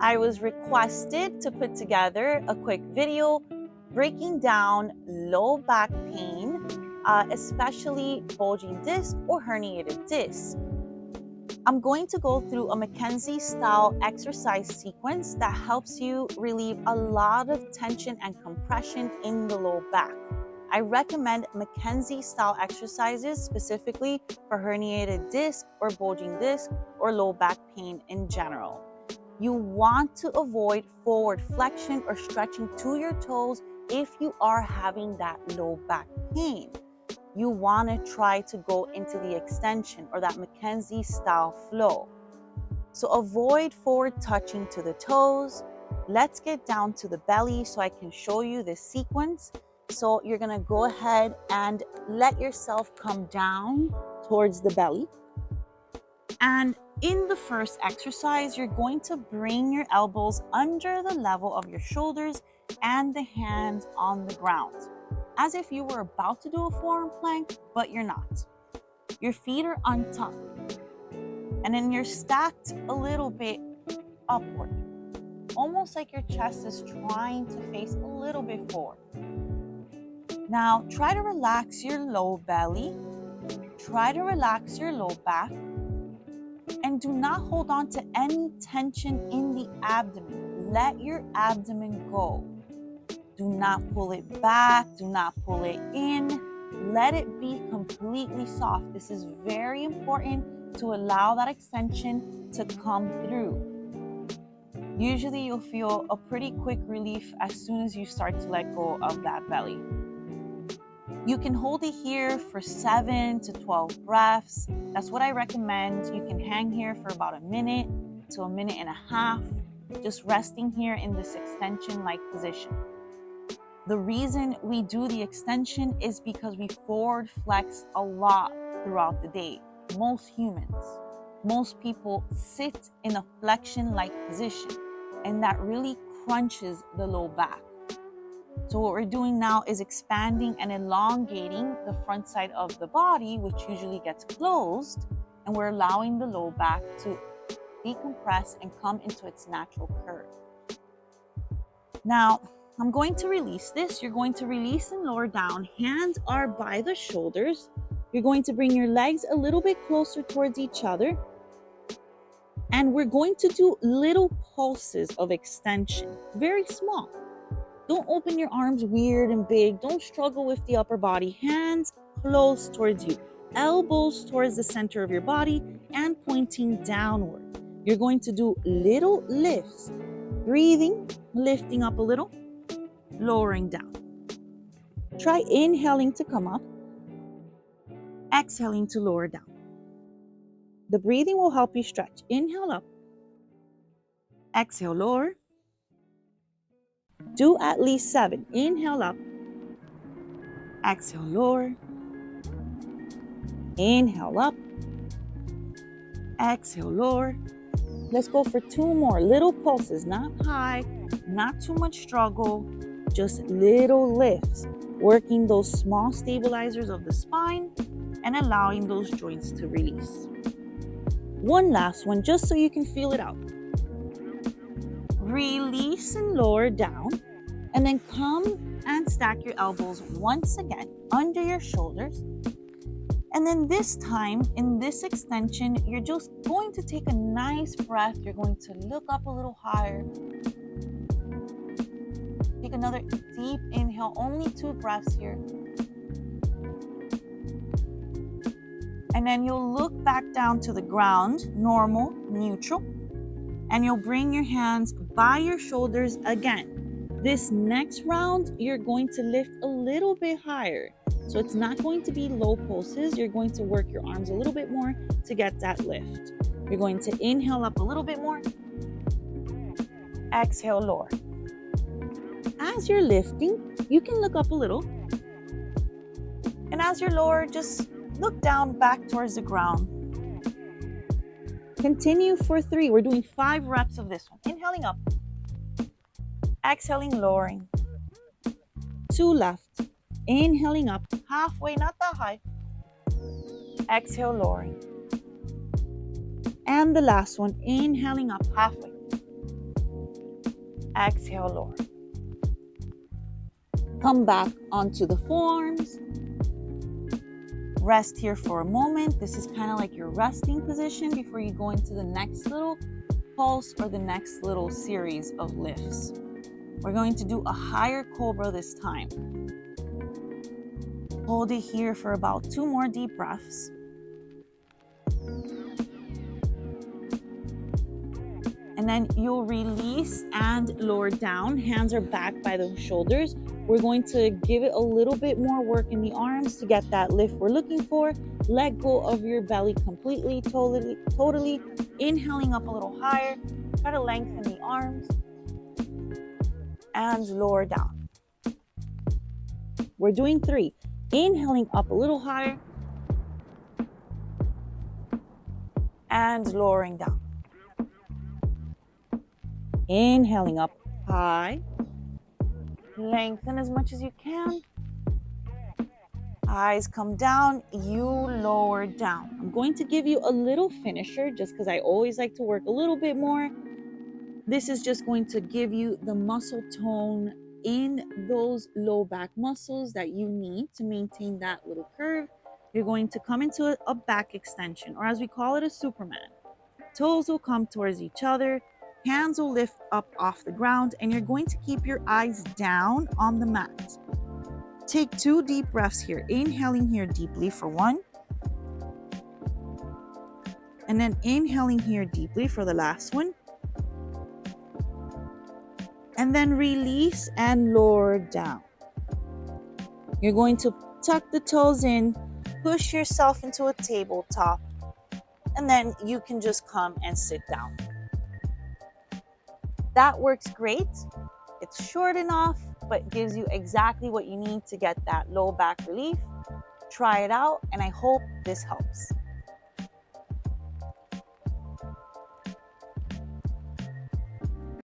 I was requested to put together a quick video breaking down low back pain, especially bulging disc or herniated disc. I'm going to go through a McKenzie-style exercise sequence that helps you relieve a lot of tension and compression in the low back. I recommend McKenzie-style exercises specifically for herniated disc or bulging disc or low back pain in general. You want to avoid forward flexion or stretching to your toes if you are having that low back pain. You want to try to go into the extension or that McKenzie style flow. So avoid forward touching to the toes. Let's get down to the belly so I can show you this sequence. So you're going to go ahead and let yourself come down towards the belly. And in the first exercise, you're going to bring your elbows under the level of your shoulders and the hands on the ground, as if you were about to do a forearm plank, but you're not. Your feet are untucked, and then you're stacked a little bit upward, almost like your chest is trying to face a little bit forward. Now, try to relax your low belly, try to relax your low back, and do not hold on to any tension in the abdomen. Let your abdomen go. Do not pull it back. Do not pull it in. Let it be completely soft. This is very important to allow that extension to come through. Usually you'll feel a pretty quick relief as soon as you start to let go of that belly. You can hold it here for 7 to 12 breaths. That's what I recommend. You can hang here for about a minute to a minute and a half, just resting here in this extension-like position. The reason we do the extension is because we forward flex a lot throughout the day. Most humans, most people sit in a flexion-like position, and that really crunches the low back. So what we're doing now is expanding and elongating the front side of the body, which usually gets closed, and we're allowing the low back to decompress and come into its natural curve. Now, I'm going to release this. You're going to release and lower down. Hands are by the shoulders. You're going to bring your legs a little bit closer towards each other. And we're going to do little pulses of extension, very small. Don't open your arms weird and big. Don't struggle with the upper body. Hands close towards you. Elbows towards the center of your body and pointing downward. You're going to do little lifts. Breathing, lifting up a little, lowering down. Try inhaling to come up, exhaling to lower down. The breathing will help you stretch. Inhale up, exhale, lower. Do at least 7. Inhale up, exhale, lower. Inhale up, exhale, lower. Let's go for 2 more. Little pulses, not high, not too much struggle, just little lifts, working those small stabilizers of the spine and allowing those joints to release. One last one, just so you can feel it out. Release and lower down, and then come and stack your elbows once again under your shoulders. And then this time, in this extension, you're just going to take a nice breath. You're going to look up a little higher. Take another deep inhale, only 2 breaths here. And then you'll look back down to the ground, normal, neutral. And you'll bring your hands by your shoulders again. This next round, you're going to lift a little bit higher. So it's not going to be low pulses. You're going to work your arms a little bit more to get that lift. You're going to inhale up a little bit more. Exhale, lower. As you're lifting, you can look up a little. And as you're lower, just look down back towards the ground. Continue for 3. We're doing 5 reps of this one. Inhaling up. Exhaling, lowering. 2 left. Inhaling up, halfway, not that high. Exhale, lowering. And the last one, inhaling up halfway. Exhale, lower. Come back onto the forearms. Rest here for a moment. This is kind of like your resting position before you go into the next little pulse or the next little series of lifts. We're going to do a higher cobra this time. Hold it here for about 2 more deep breaths. And then you'll release and lower down. Hands are back by the shoulders. We're going to give it a little bit more work in the arms to get that lift we're looking for. Let go of your belly completely, totally. Inhaling up a little higher. Try to lengthen the arms. And lower down. We're doing 3. Inhaling up a little higher. And lowering down. Inhaling up high. Lengthen as much as you can. Eyes come down, you lower down. I'm going to give you a little finisher just because I always like to work a little bit more. This is just going to give you the muscle tone in those low back muscles that you need to maintain that little curve. You're going to come into a back extension, or as we call it, a Superman. Toes will come towards each other. Hands will lift up off the ground, and you're going to keep your eyes down on the mat. Take 2 deep breaths here. Inhaling here deeply for 1. And then inhaling here deeply for the last one. And then release and lower down. You're going to tuck the toes in, push yourself into a tabletop, and then you can just come and sit down. That works great. It's short enough, but gives you exactly what you need to get that low back relief. Try it out, and I hope this helps.